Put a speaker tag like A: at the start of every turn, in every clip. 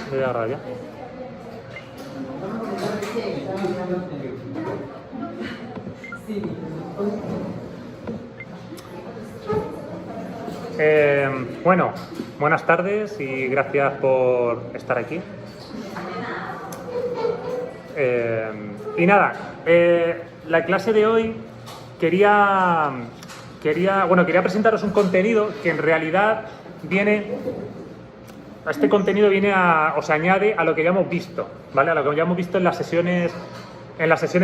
A: Voy a grabar ya. Bueno, buenas tardes y gracias por estar aquí. Y nada, la clase de hoy quería presentaros un contenido que en realidad este contenido viene o se añade a lo que ya hemos visto, ¿vale? A lo que ya hemos visto en las sesiones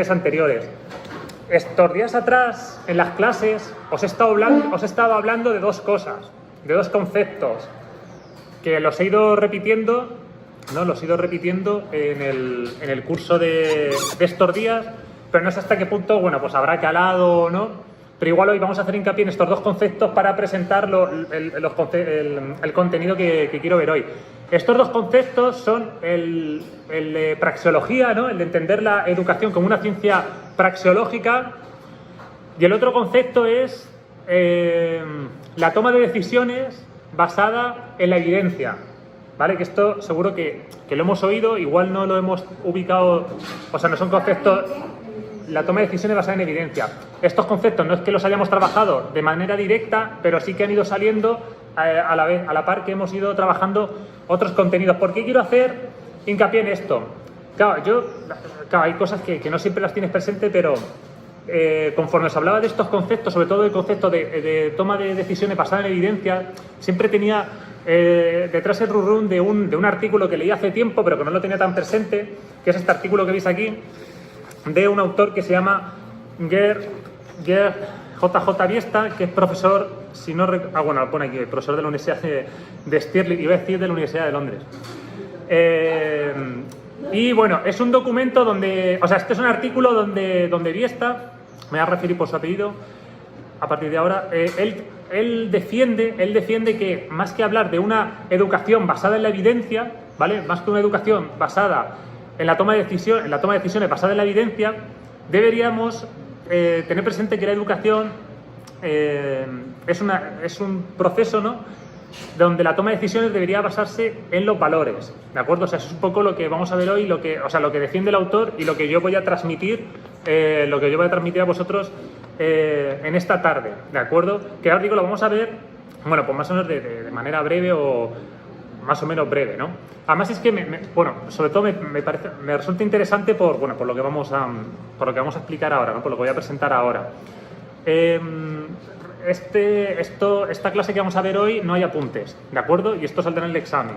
A: anteriores. Estos días atrás, en las clases, os he estado hablando de dos cosas, de dos conceptos, que los he ido repitiendo, ¿no? Los he ido repitiendo en el curso de estos días, pero no sé hasta qué punto, bueno, pues habrá calado o no. Pero igual hoy vamos a hacer hincapié en estos dos conceptos para presentar el contenido que quiero ver hoy. Estos dos conceptos son el de praxeología, ¿no? El de entender la educación como una ciencia praxeológica, y el otro concepto es la toma de decisiones basada en la evidencia, ¿vale? Que esto seguro que lo hemos oído, igual no lo hemos ubicado, o sea, no son conceptos. La toma de decisiones basada en evidencia. Estos conceptos no es que los hayamos trabajado de manera directa, pero sí que han ido saliendo a la par que hemos ido trabajando otros contenidos. ¿Por qué quiero hacer hincapié en esto? Claro, hay cosas que no siempre las tienes presente, pero conforme os hablaba de estos conceptos, sobre todo el concepto de toma de decisiones basada en evidencia, siempre tenía detrás el run de un artículo que leí hace tiempo, pero que no lo tenía tan presente, que es este artículo que veis aquí, de un autor que se llama J.J. Biesta, que es profesor, lo pone aquí, profesor de la Universidad de Stirling, iba a decir de la Universidad de Londres. Y bueno, es un documento este es un artículo donde Biesta, me voy a referir por su apellido a partir de ahora, él defiende que más que hablar de una educación basada en la evidencia, ¿vale? Más que una educación basada en la toma de decisiones basada en la evidencia, deberíamos tener presente que la educación es un proceso, ¿no?, donde la toma de decisiones debería basarse en los valores, ¿de acuerdo? O sea, eso es un poco lo que vamos a ver hoy, lo que defiende el autor y lo que yo voy a transmitir, a vosotros en esta tarde, ¿de acuerdo? Que ahora digo, lo vamos a ver, bueno, pues más o menos de manera breve o más o menos breve, ¿no? Además es que, sobre todo me resulta interesante por lo que vamos a explicar ahora, ¿no? Por lo que voy a presentar ahora. Esta clase que vamos a ver hoy no hay apuntes, ¿de acuerdo? Y esto saldrá en el examen.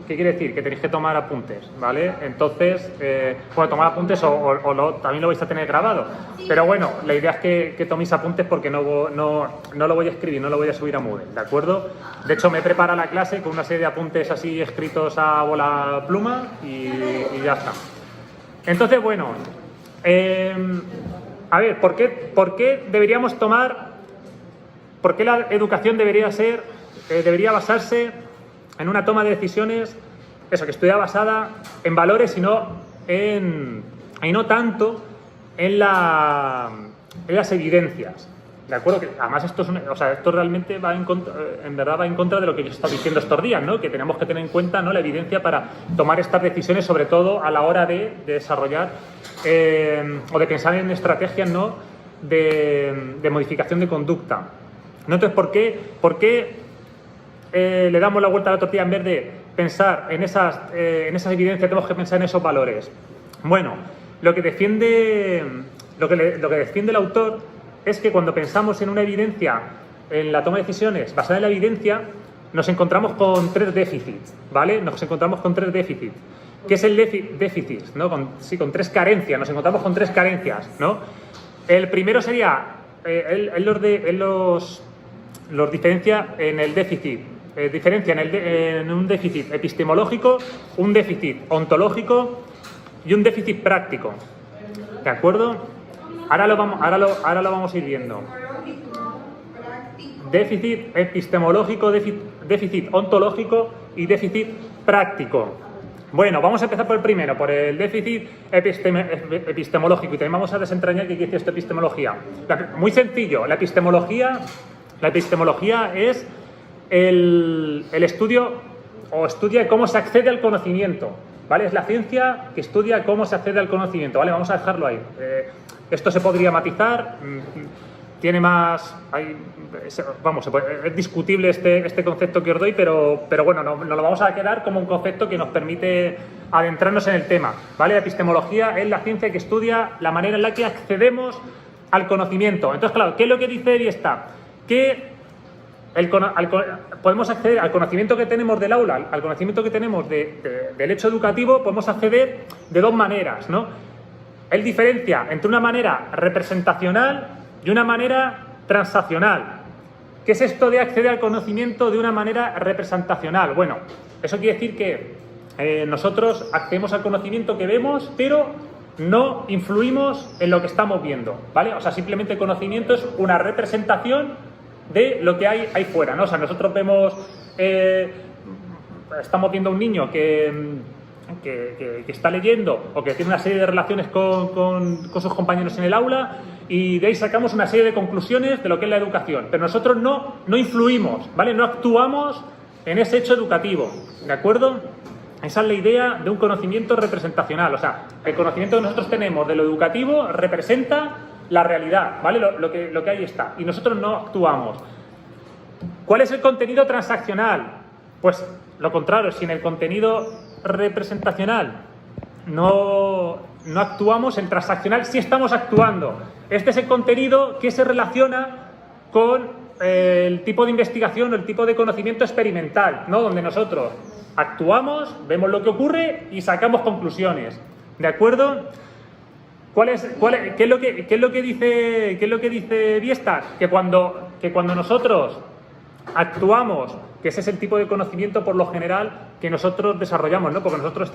A: ¿Qué quiere decir? Que tenéis que tomar apuntes, ¿vale? Entonces, tomar apuntes también lo vais a tener grabado. Pero bueno, la idea es que toméis apuntes porque no lo voy a escribir, no lo voy a subir a Moodle, ¿de acuerdo? De hecho, me prepara la clase con una serie de apuntes así escritos a bola pluma y ya está. Entonces, bueno, a ver, ¿por qué deberíamos por qué la educación debería basarse en una toma de decisiones, que estuviera basada en valores y no tanto en las evidencias, ¿de acuerdo? Que además esto realmente va en contra de lo que yo he estado diciendo estos días, ¿no? Que tenemos que tener en cuenta, ¿no?, la evidencia para tomar estas decisiones, sobre todo a la hora de desarrollar o de pensar en estrategias, ¿no?, de modificación de conducta, ¿no? Entonces, ¿por qué le damos la vuelta a la tortilla? En vez de pensar en esas evidencias, tenemos que pensar en esos valores? Bueno, lo que defiende el autor es que cuando pensamos en una evidencia, en la toma de decisiones basada en la evidencia, nos encontramos con tres déficits, ¿vale? ¿Qué es el déficit? ¿No? Con tres carencias, nos encontramos con tres carencias, ¿no? El primero sería, él los diferencia en el déficit. En un déficit epistemológico, un déficit ontológico y un déficit práctico, ¿de acuerdo? Ahora lo vamos a ir viendo. Déficit epistemológico, déficit ontológico y déficit práctico. Bueno, vamos a empezar por el primero, por el déficit epistemológico, y también vamos a desentrañar qué quiere decir esto epistemología. Muy sencillo, la epistemología es el estudio o estudia cómo se accede al conocimiento, ¿vale? Es la ciencia que estudia cómo se accede al conocimiento, ¿vale? Vamos a dejarlo ahí. Esto se podría matizar, tiene más... es discutible este concepto que os doy, pero bueno, nos lo vamos a quedar como un concepto que nos permite adentrarnos en el tema, ¿vale? La epistemología es la ciencia que estudia la manera en la que accedemos al conocimiento. Entonces, claro, ¿qué es lo que dice Biesta? Que podemos acceder al conocimiento que tenemos del aula, al conocimiento que tenemos del hecho educativo, podemos acceder de dos maneras, ¿no? Él diferencia entre una manera representacional y una manera transaccional. ¿Qué es esto de acceder al conocimiento de una manera representacional? Bueno, eso quiere decir que nosotros accedemos al conocimiento que vemos, pero no influimos en lo que estamos viendo, ¿vale? O sea, simplemente el conocimiento es una representación de lo que hay ahí fuera, ¿no? O sea, nosotros vemos, estamos viendo a un niño que está leyendo o que tiene una serie de relaciones con sus compañeros en el aula y de ahí sacamos una serie de conclusiones de lo que es la educación. Pero nosotros no influimos, ¿vale? No actuamos en ese hecho educativo, ¿de acuerdo? Esa es la idea de un conocimiento representacional. O sea, el conocimiento que nosotros tenemos de lo educativo representa la realidad, ¿vale? Lo que ahí está. Y nosotros no actuamos. ¿Cuál es el contenido transaccional? Pues lo contrario, si en el contenido representacional no actuamos, en transaccional sí estamos actuando. Este es el contenido que se relaciona con el tipo de investigación o el tipo de conocimiento experimental, ¿no? Donde nosotros actuamos, vemos lo que ocurre y sacamos conclusiones, ¿de acuerdo? ¿Qué es lo que dice Biesta? Que cuando nosotros actuamos, que ese es el tipo de conocimiento por lo general que nosotros desarrollamos, ¿no? Porque nosotros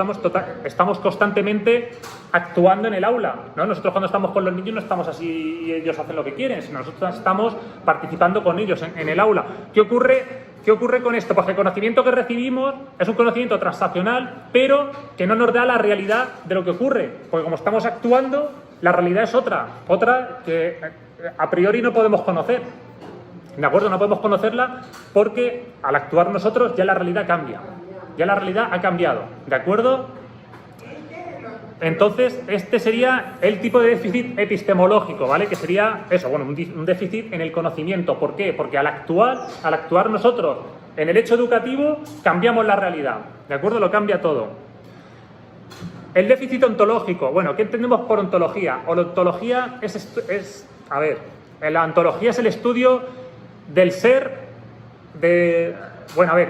A: estamos constantemente actuando en el aula, ¿no? Nosotros cuando estamos con los niños no estamos así y ellos hacen lo que quieren, sino nosotros estamos participando con ellos en el aula. ¿Qué ocurre con esto? Pues el conocimiento que recibimos es un conocimiento transaccional, pero que no nos da la realidad de lo que ocurre, porque como estamos actuando, la realidad es otra que a priori no podemos conocer. ¿De acuerdo? No podemos conocerla porque al actuar nosotros ya la realidad cambia. Ya la realidad ha cambiado. ¿De acuerdo? Entonces, este sería el tipo de déficit epistemológico, ¿vale? Que sería eso, bueno, un déficit en el conocimiento. ¿Por qué? Porque al actuar nosotros en el hecho educativo, cambiamos la realidad. ¿De acuerdo? Lo cambia todo. El déficit ontológico. Bueno, ¿qué entendemos por ontología? O la ontología la ontología es el estudio del ser,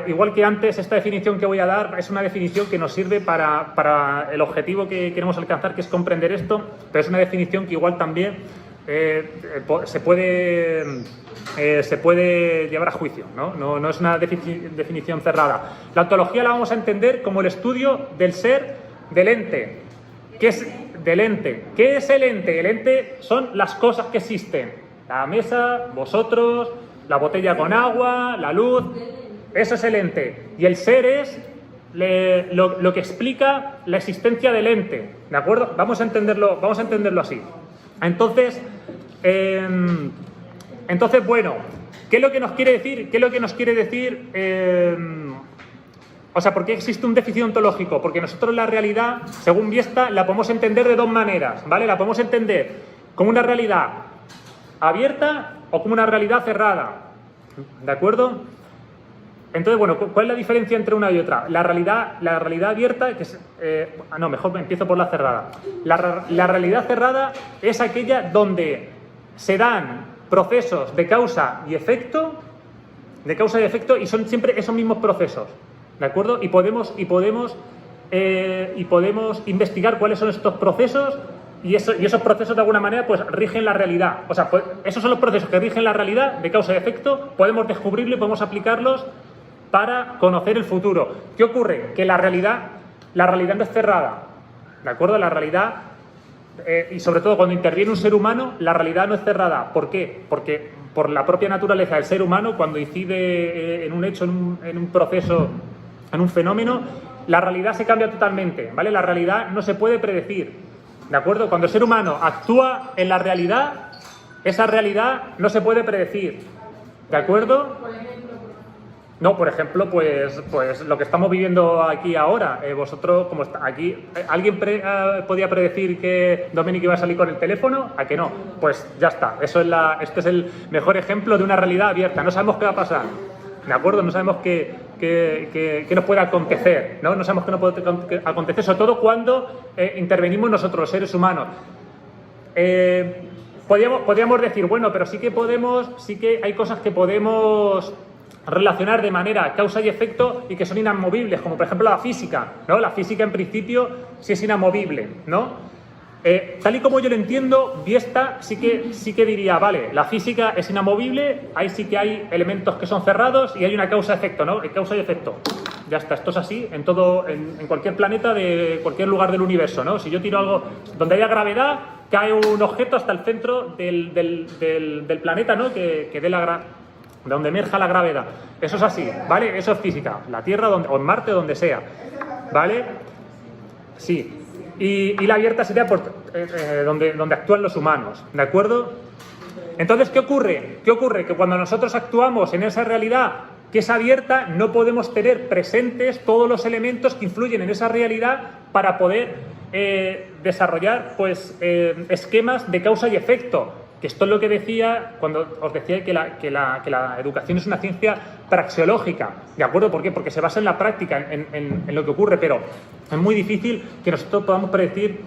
A: igual que antes, esta definición que voy a dar es una definición que nos sirve para el objetivo que queremos alcanzar, que es comprender esto, pero es una definición que igual también se puede llevar a juicio, ¿no? No es una definición cerrada. La ontología la vamos a entender como el estudio del ser del ente. ¿Qué es del ente? ¿Qué es el ente? El ente son las cosas que existen. La mesa, vosotros, la botella con agua, la luz, eso es el ente. Y el ser es lo que explica la existencia del ente, ¿de acuerdo? Vamos a entenderlo así. Entonces, bueno, ¿qué es lo que nos quiere decir? ¿Por qué existe un déficit ontológico? Porque nosotros la realidad, según Biesta, la podemos entender de dos maneras, ¿vale? La podemos entender como una realidad abierta o como una realidad cerrada, ¿de acuerdo? Entonces, bueno, ¿cuál es la diferencia entre una y otra? La realidad abierta, que es... mejor empiezo por la cerrada. La realidad cerrada es aquella donde se dan procesos de causa y efecto, y son siempre esos mismos procesos, ¿de acuerdo? Y podemos investigar cuáles son estos procesos. Y esos procesos de alguna manera pues rigen la realidad. O sea, pues, esos son los procesos que rigen la realidad de causa y efecto. Podemos descubrirlo y podemos aplicarlos para conocer el futuro. ¿Qué ocurre? Que la realidad no es cerrada, ¿de acuerdo? La realidad, y sobre todo cuando interviene un ser humano, la realidad no es cerrada. ¿Por qué? Porque por la propia naturaleza del ser humano, cuando incide en un hecho, en un proceso, en un fenómeno, la realidad se cambia totalmente, ¿vale? La realidad no se puede predecir. ¿De acuerdo? Cuando el ser humano actúa en la realidad, esa realidad no se puede predecir. ¿De acuerdo? No, por ejemplo, pues lo que estamos viviendo aquí ahora. Vosotros, como está aquí, ¿alguien podía predecir que Dominic iba a salir con el teléfono? ¿A que no? Pues ya está. Este es el mejor ejemplo de una realidad abierta. No sabemos qué va a pasar, ¿de acuerdo? No sabemos qué nos puede acontecer, ¿no? No sabemos qué nos puede acontecer, sobre todo cuando intervenimos nosotros, los seres humanos. Podríamos decir, bueno, pero sí que hay cosas que podemos relacionar de manera causa y efecto y que son inamovibles, como por ejemplo la física, ¿no? La física en principio sí es inamovible, ¿no? Tal y como yo lo entiendo, Biesta sí que diría, vale, la física es inamovible, ahí sí que hay elementos que son cerrados y hay una causa-efecto, ¿no? Causa y efecto. Ya está, esto es así en cualquier planeta de cualquier lugar del universo, ¿no? Si yo tiro algo donde haya gravedad, cae un objeto hasta el centro del planeta, ¿no? Que dé de donde emerja la gravedad. Eso es así, ¿vale? Eso es física. La Tierra o en Marte, donde sea, ¿vale? Sí. Y la abierta sería donde actúan los humanos, ¿de acuerdo? Entonces, ¿qué ocurre? ¿Qué ocurre? Que cuando nosotros actuamos en esa realidad que es abierta, no podemos tener presentes todos los elementos que influyen en esa realidad para poder desarrollar esquemas de causa y efecto. Que esto es lo que decía cuando os decía que la educación es una ciencia praxeológica, ¿de acuerdo? ¿Por qué? Porque se basa en la práctica, en lo que ocurre, pero es muy difícil que nosotros podamos predecir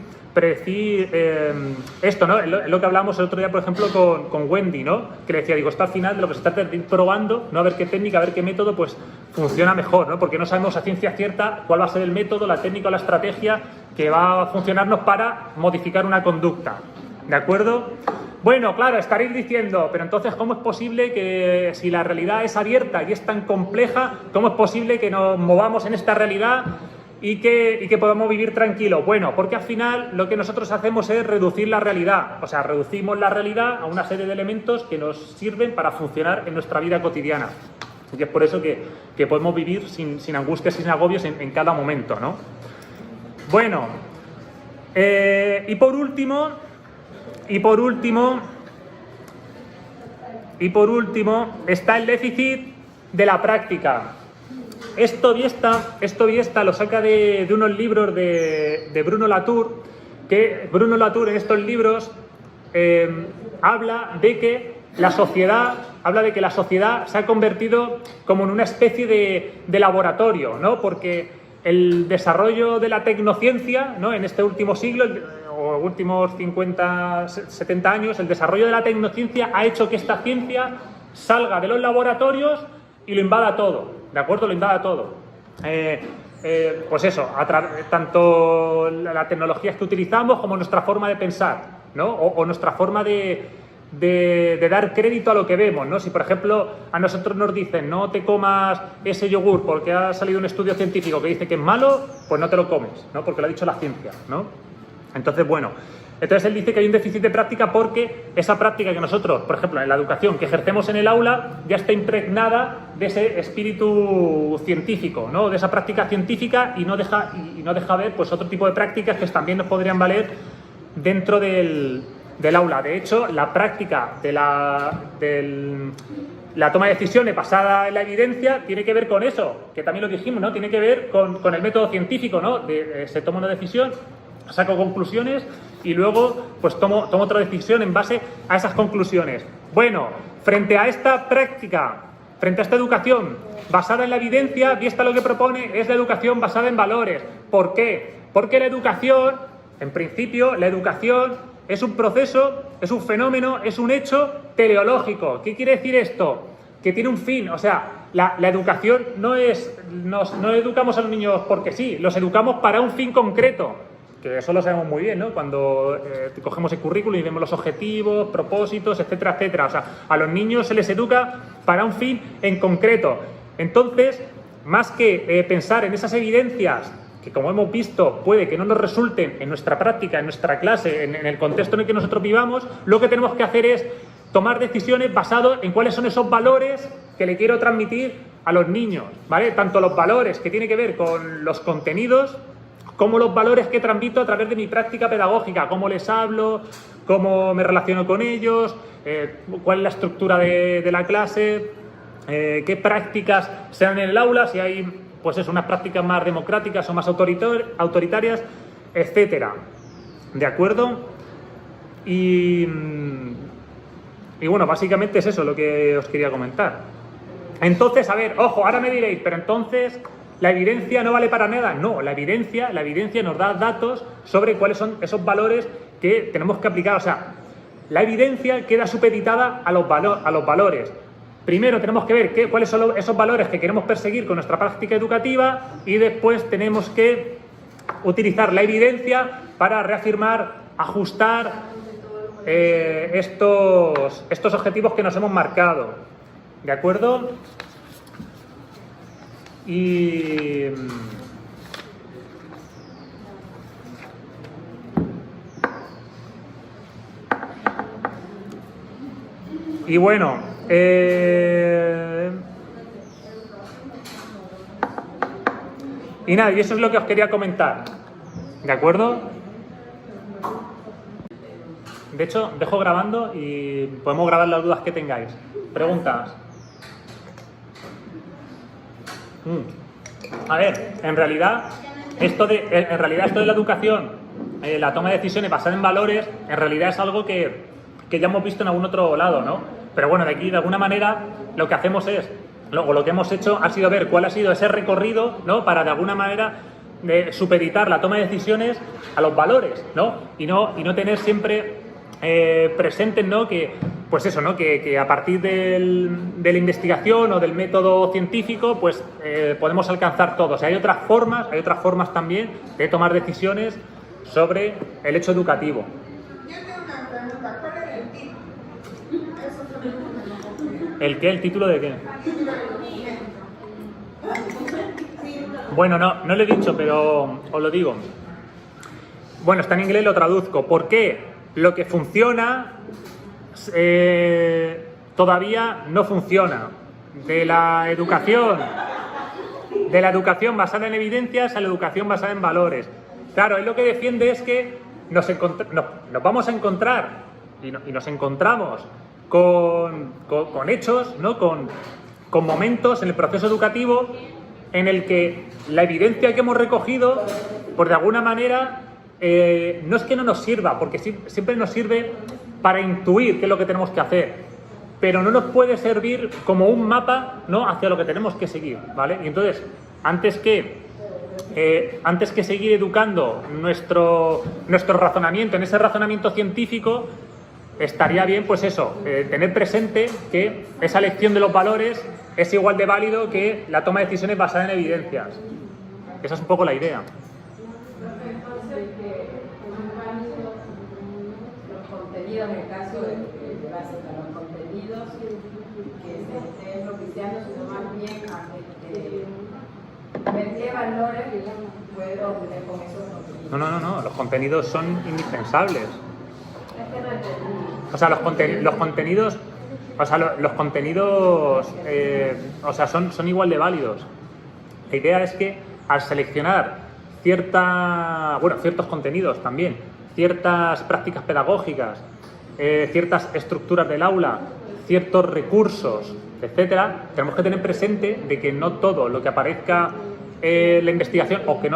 A: esto, ¿no? Es lo que hablábamos el otro día, por ejemplo, con Wendy, ¿no? Que le decía, digo, esto al final de lo que se trata de ir probando, ¿no? A ver qué técnica, a ver qué método, pues funciona mejor, ¿no? Porque no sabemos a ciencia cierta cuál va a ser el método, la técnica o la estrategia que va a funcionarnos para modificar una conducta, ¿de acuerdo? Bueno, claro, estaréis diciendo, pero entonces, ¿cómo es posible que si la realidad es abierta y es tan compleja, cómo es posible que nos movamos en esta realidad y que podamos vivir tranquilos? Bueno, porque al final lo que nosotros hacemos es reducir la realidad, o sea, reducimos la realidad a una serie de elementos que nos sirven para funcionar en nuestra vida cotidiana. Y es por eso que podemos vivir sin angustias, sin agobios en cada momento, ¿no? Bueno, y por último, está el déficit de la práctica. Esto Biesta lo saca de unos libros de Bruno Latour, que Bruno Latour en estos libros habla de que la sociedad se ha convertido como en una especie de laboratorio, ¿no? Porque el desarrollo de la tecnociencia, ¿no? En este último siglo, o últimos 50, 70 años, el desarrollo de la tecnociencia ha hecho que esta ciencia salga de los laboratorios y lo invada todo, ¿de acuerdo? Lo invada todo. Pues eso, tanto las tecnologías que utilizamos como nuestra forma de pensar, ¿no? O nuestra forma de dar crédito a lo que vemos, ¿no? Si, por ejemplo, a nosotros nos dicen no te comas ese yogur porque ha salido un estudio científico que dice que es malo, pues no te lo comes, ¿no? Porque lo ha dicho la ciencia, ¿no? Entonces, bueno, él dice que hay un déficit de práctica porque esa práctica que nosotros, por ejemplo, en la educación que ejercemos en el aula, ya está impregnada de ese espíritu científico, ¿no? De esa práctica científica y no deja ver pues otro tipo de prácticas que también nos podrían valer dentro del aula. De hecho, la práctica de la toma de decisiones basada en la evidencia tiene que ver con eso, que también lo dijimos, ¿no? Tiene que ver con el método científico, ¿no? Se toma una decisión, saco conclusiones y luego pues tomo otra decisión en base a esas conclusiones. Bueno, frente a esta práctica, frente a esta educación basada en la evidencia, Biesta lo que propone es la educación basada en valores. ¿Por qué? Porque la educación, en principio, la educación es un proceso, es un fenómeno, es un hecho teleológico. ¿Qué quiere decir esto? Que tiene un fin, o sea, la educación no educamos a los niños porque sí, los educamos para un fin concreto. Que eso lo sabemos muy bien, ¿no? Cuando cogemos el currículum y vemos los objetivos, propósitos, etcétera, etcétera. O sea, a los niños se les educa para un fin en concreto. Entonces, más que pensar en esas evidencias que, como hemos visto, puede que no nos resulten en nuestra práctica, en nuestra clase, en el contexto en el que nosotros vivamos, lo que tenemos que hacer es tomar decisiones basadas en cuáles son esos valores que le quiero transmitir a los niños, ¿vale? Tanto los valores que tienen que ver con los contenidos, como los valores que transmito a través de mi práctica pedagógica, cómo les hablo, cómo me relaciono con ellos, cuál es la estructura de la clase, qué prácticas se dan en el aula, si hay, pues eso, unas prácticas más democráticas o más autoritarias, etcétera. ¿De acuerdo? Y bueno, básicamente es eso lo que os quería comentar. Entonces, a ver, ojo, ahora me diréis, pero entonces la evidencia no vale para nada. No, la evidencia nos da datos sobre cuáles son esos valores que tenemos que aplicar. O sea, la evidencia queda supeditada a los valores. Primero tenemos que ver cuáles son esos valores que queremos perseguir con nuestra práctica educativa y después tenemos que utilizar la evidencia para reafirmar, ajustar estos objetivos que nos hemos marcado. ¿De acuerdo? Y bueno, y nada, y eso es lo que os quería comentar. ¿De acuerdo? De hecho, dejo grabando y podemos grabar las dudas que tengáis. Preguntas. A ver, en realidad esto de la educación, la toma de decisiones basada en valores, en realidad es algo que ya hemos visto en algún otro lado, ¿no? Pero bueno, de aquí, de alguna manera, lo que hacemos es, lo que hemos hecho ha sido ver cuál ha sido ese recorrido, ¿no? Para, de alguna manera, supeditar la toma de decisiones a los valores, ¿no? Y no tener siempre presentes, ¿no? Que, pues eso, ¿no? Que a partir de la investigación o del método científico, pues podemos alcanzar todo. O sea, hay otras formas también de tomar decisiones sobre el hecho educativo.
B: Yo tengo una pregunta, ¿cuál es el título?
A: ¿El qué? ¿El título de qué? Bueno, no lo he dicho, pero os lo digo. Bueno, está en inglés, lo traduzco. ¿Por qué? Lo que funciona todavía no funciona. De la educación basada en evidencias a la educación basada en valores. Claro, él lo que defiende es que nos vamos a encontrar y nos encontramos con hechos, ¿no? Con momentos en el proceso educativo en el que la evidencia que hemos recogido, pues de alguna manera, no es que no nos sirva, porque siempre nos sirve para intuir qué es lo que tenemos que hacer, pero no nos puede servir como un mapa, ¿no? Hacia lo que tenemos que seguir, ¿vale? Y entonces, antes que seguir educando nuestro razonamiento, en ese razonamiento científico, estaría bien, pues eso, tener presente que esa elección de los valores es igual de válido que la toma de decisiones basada en evidencias. Esa es un poco la idea.
C: En el caso de básica, los contenidos que se estén propiciando, sino más bien a ver qué valores puedo obtener con esos contenidos.
A: No, los contenidos son indispensables. O sea, los contenidos son igual de válidos. La idea es que al seleccionar ciertos contenidos también, ciertas prácticas pedagógicas, ciertas estructuras del aula, ciertos recursos, etcétera, tenemos que tener presente de que no todo lo que aparezca en la investigación o que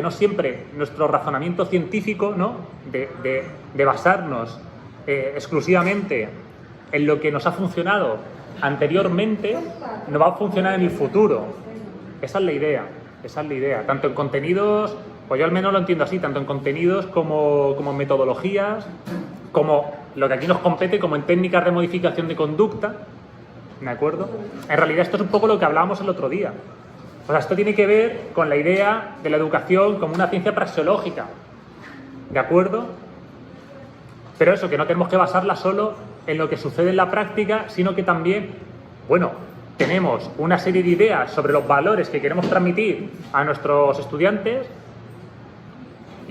A: no siempre nuestro razonamiento científico, ¿no? de basarnos exclusivamente en lo que nos ha funcionado anteriormente, no va a funcionar en el futuro. Esa es la idea. Tanto en contenidos, pues yo al menos lo entiendo así, tanto en contenidos como en metodologías, como lo que aquí nos compete, como en técnicas de modificación de conducta, ¿de acuerdo? En realidad esto es un poco lo que hablábamos el otro día. O sea, esto tiene que ver con la idea de la educación como una ciencia praxeológica, ¿de acuerdo? Pero eso, que no tenemos que basarla solo en lo que sucede en la práctica, sino que también, bueno, tenemos una serie de ideas sobre los valores que queremos transmitir a nuestros estudiantes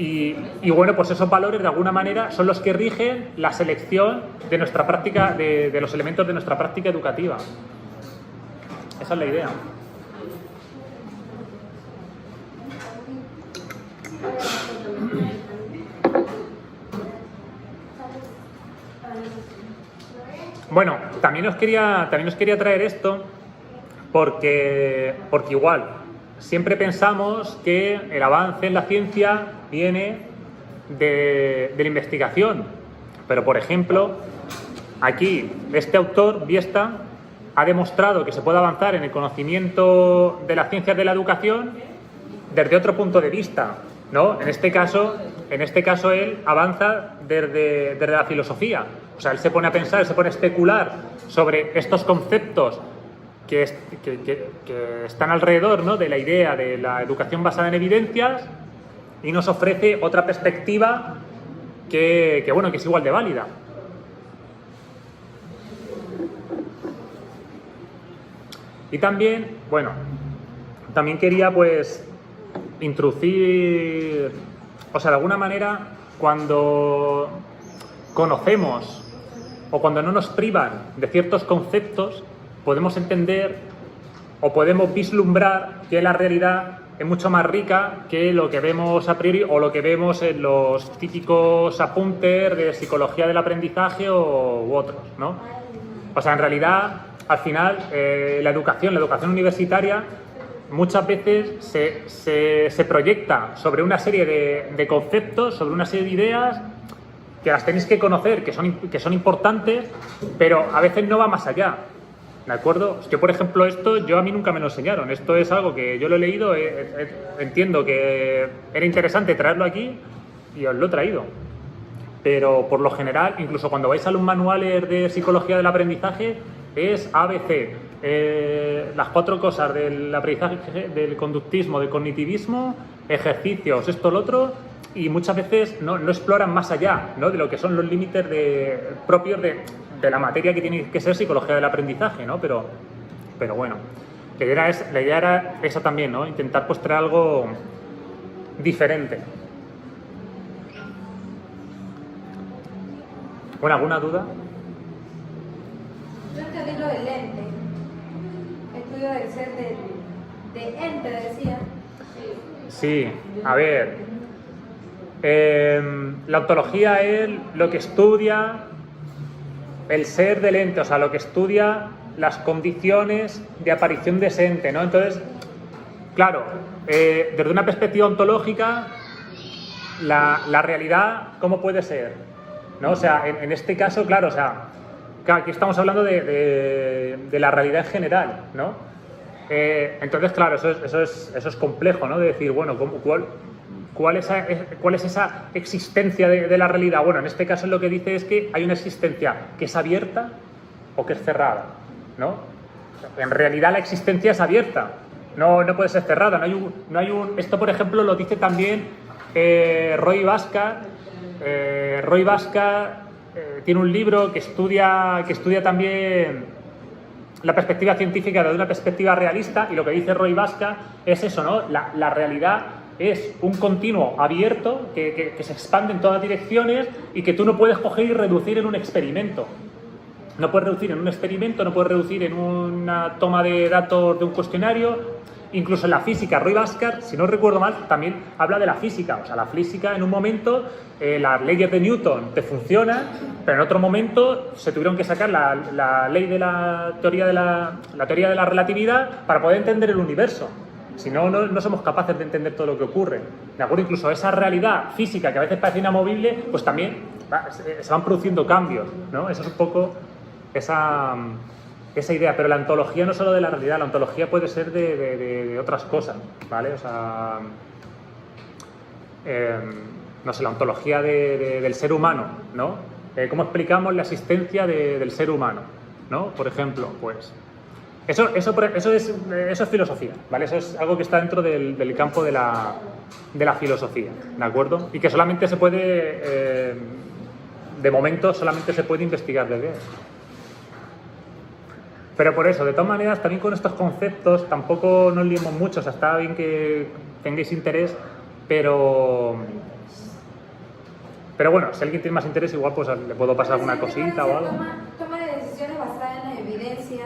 A: y bueno, pues esos valores de alguna manera son los que rigen la selección de nuestra práctica, de los elementos de nuestra práctica educativa. Esa es la idea. Bueno, también os quería traer esto porque igual, siempre pensamos que el avance en la ciencia viene de la investigación. Pero, por ejemplo, aquí este autor, Biesta, ha demostrado que se puede avanzar en el conocimiento de las ciencias de la educación desde otro punto de vista, ¿no? En este caso él avanza desde la filosofía. O sea, él se pone a pensar, se pone a especular sobre estos conceptos que están alrededor, ¿no?, de la idea de la educación basada en evidencias, y nos ofrece otra perspectiva que es igual de válida. Y también, también quería pues introducir, o sea, de alguna manera, cuando conocemos o cuando no nos privan de ciertos conceptos, podemos entender o podemos vislumbrar que la realidad es mucho más rica que lo que vemos a priori o lo que vemos en los típicos apuntes de psicología del aprendizaje u otros, ¿no? O sea, en realidad, al final, la educación universitaria muchas veces se proyecta sobre una serie de conceptos, sobre una serie de ideas que las tenéis que conocer, que son importantes, pero a veces no va más allá, ¿de acuerdo? Yo, por ejemplo, a mí nunca me lo enseñaron. Esto es algo que yo lo he leído, entiendo que era interesante traerlo aquí y os lo he traído. Pero por lo general, incluso cuando vais a los manuales de psicología del aprendizaje, es ABC, las 4 cosas del aprendizaje, del conductismo, del cognitivismo, ejercicios, esto, lo otro, y muchas veces no exploran más allá, ¿no?, de lo que son los límites propios de la materia que tiene que ser psicología del aprendizaje, ¿no? Pero bueno, la idea era esa también, ¿no? Intentar pues traer algo diferente. Bueno, ¿alguna duda?
D: Yo entendí lo del ente. Estudio del ser de ente, decía.
A: Sí, a ver. La ontología es lo que estudia el ser del ente, o sea, lo que estudia las condiciones de aparición de ese ente, ¿no? Entonces, claro, desde una perspectiva ontológica, la realidad, ¿cómo puede ser? ¿No? O sea, en este caso, claro, o sea, aquí estamos hablando de la realidad en general, ¿no? Entonces, claro, eso es complejo, ¿no? De decir, bueno, ¿cuál es esa existencia de la realidad? Bueno, en este caso lo que dice es que hay una existencia que es abierta o que es cerrada, ¿no? En realidad la existencia es abierta, no puede ser cerrada, no hay un... Esto, por ejemplo, lo dice también Roy Bhaskar. Roy Bhaskar tiene un libro que estudia también la perspectiva científica desde una perspectiva realista, y lo que dice Roy Bhaskar es eso, ¿no? La realidad es un continuo abierto que se expande en todas direcciones y que tú no puedes coger y reducir en un experimento. No puedes reducir en un experimento, no puedes reducir en una toma de datos de un cuestionario. Incluso en la física, Roy Bhaskar, si no recuerdo mal, también habla de la física. O sea, la física en un momento, las leyes de Newton te funcionan, pero en otro momento se tuvieron que sacar la ley de la teoría de la relatividad para poder entender el universo. Si no, no somos capaces de entender todo lo que ocurre. ¿De acuerdo? Incluso esa realidad física que a veces parece inamovible, pues también se van produciendo cambios, ¿no? Eso es un poco esa idea. Pero la ontología no solo de la realidad, la ontología puede ser de otras cosas, ¿vale? O sea, no sé, la ontología del ser humano, ¿no? ¿Cómo explicamos la existencia del ser humano, ¿no? Por ejemplo, pues... Eso es filosofía, ¿vale? Eso es algo que está dentro del campo de la filosofía, ¿de acuerdo? Y que solamente se puede, de momento, solamente se puede investigar desde él. Pero por eso, de todas maneras, también con estos conceptos tampoco nos liemos mucho. O sea, está bien que tengáis interés, pero bueno, si alguien tiene más interés, igual pues le puedo pasar alguna cosita o algo.
D: Toma de decisiones basadas en la evidencia.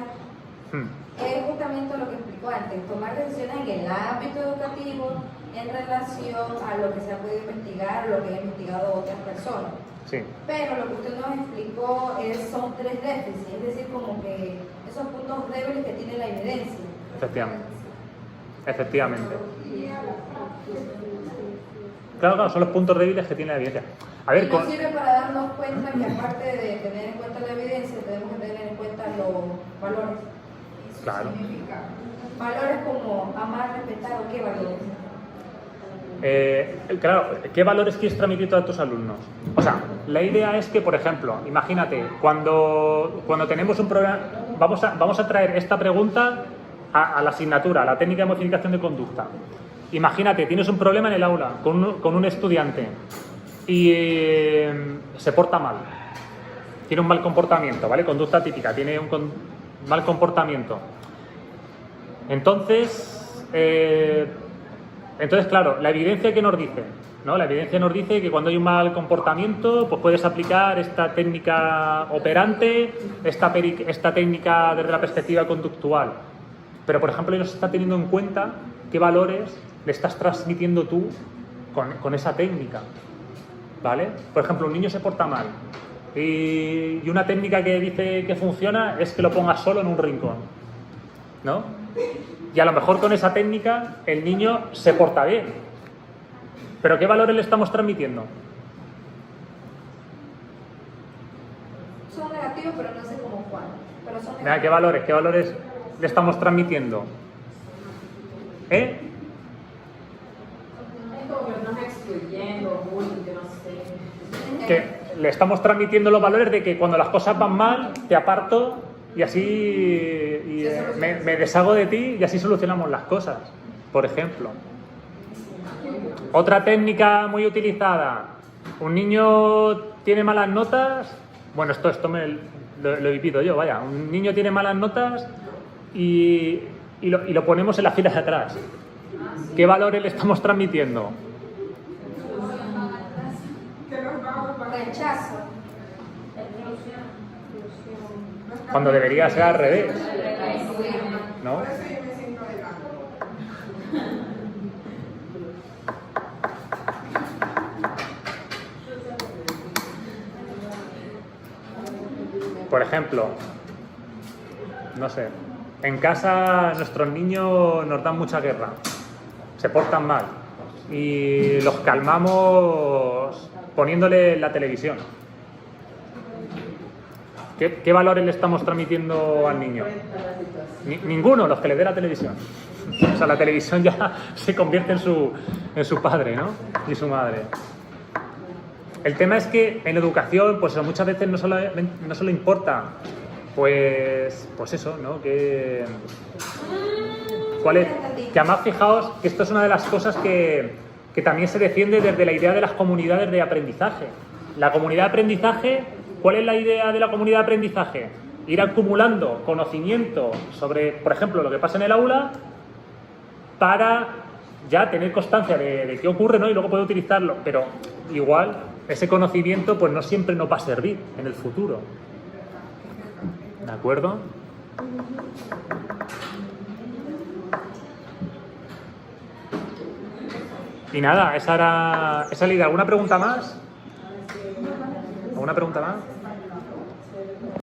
D: Es justamente lo que explicó antes, tomar decisiones en el ámbito educativo en relación a lo que se ha podido investigar, lo que han investigado otras personas.
A: Sí.
D: Pero lo que usted nos explicó son 3 déficits, es decir, como que esos puntos débiles que tiene la evidencia.
A: Efectivamente. Efectivamente. Claro, son los puntos débiles que tiene la evidencia. A ver,
D: Y nos sirve para darnos cuenta que aparte de tener en cuenta la evidencia, tenemos que tener en cuenta los valores.
A: Claro.
D: Valores como amar, respetar o qué valores.
A: Claro, ¿qué valores quieres transmitir tú a tus alumnos? O sea, la idea es que, por ejemplo, imagínate, cuando tenemos un problema, vamos a traer esta pregunta a la asignatura, a la técnica de modificación de conducta. Imagínate, tienes un problema en el aula con un estudiante y se porta mal, tiene un mal comportamiento, ¿vale? Conducta típica, tiene un mal comportamiento. Entonces, claro, la evidencia que nos dice, ¿no? La evidencia nos dice que cuando hay un mal comportamiento, pues puedes aplicar esta técnica operante, esta técnica desde la perspectiva conductual. Pero, por ejemplo, no se está teniendo en cuenta qué valores le estás transmitiendo tú con esa técnica, ¿vale? Por ejemplo, un niño se porta mal y una técnica que dice que funciona es que lo pongas solo en un rincón, ¿no? Y a lo mejor con esa técnica el niño se porta bien. ¿Pero qué valores le estamos transmitiendo?
D: Son negativos, pero no sé cómo cuál. Pero son
A: Mira, ¿qué valores le estamos transmitiendo?
C: Es como que nos excluyendo, bullying, que no sé.
A: Que le estamos transmitiendo los valores de que cuando las cosas van mal, te aparto y así me deshago de ti y así solucionamos las cosas, por ejemplo. Otra técnica muy utilizada. Un niño tiene malas notas. Bueno, esto lo he vivido yo, vaya. Un niño tiene malas notas y lo ponemos en la fila de atrás. ¿Qué valores le estamos transmitiendo?
D: rechazo.
A: Cuando debería ser al revés, ¿no?
B: Por eso yo me siento delante.
A: Por ejemplo, no sé, en casa nuestros niños nos dan mucha guerra, se portan mal y los calmamos poniéndole la televisión. ¿Qué valores le estamos transmitiendo al niño? Ninguno, los que le dé la televisión. O sea, la televisión ya se convierte en su padre, ¿no? Y su madre. El tema es que en educación, pues muchas veces no solo importa, pues eso, ¿no? Que además fijaos que esto es una de las cosas que también se defiende desde la idea de las comunidades de aprendizaje. La comunidad de aprendizaje, ¿cuál es la idea de la comunidad de aprendizaje? Ir acumulando conocimiento sobre, por ejemplo, lo que pasa en el aula para ya tener constancia de qué ocurre, ¿no? Y luego poder utilizarlo, pero igual ese conocimiento pues no siempre nos va a servir en el futuro. ¿De acuerdo? Y nada, esa era la idea. ¿Alguna pregunta más? ¿Alguna pregunta más?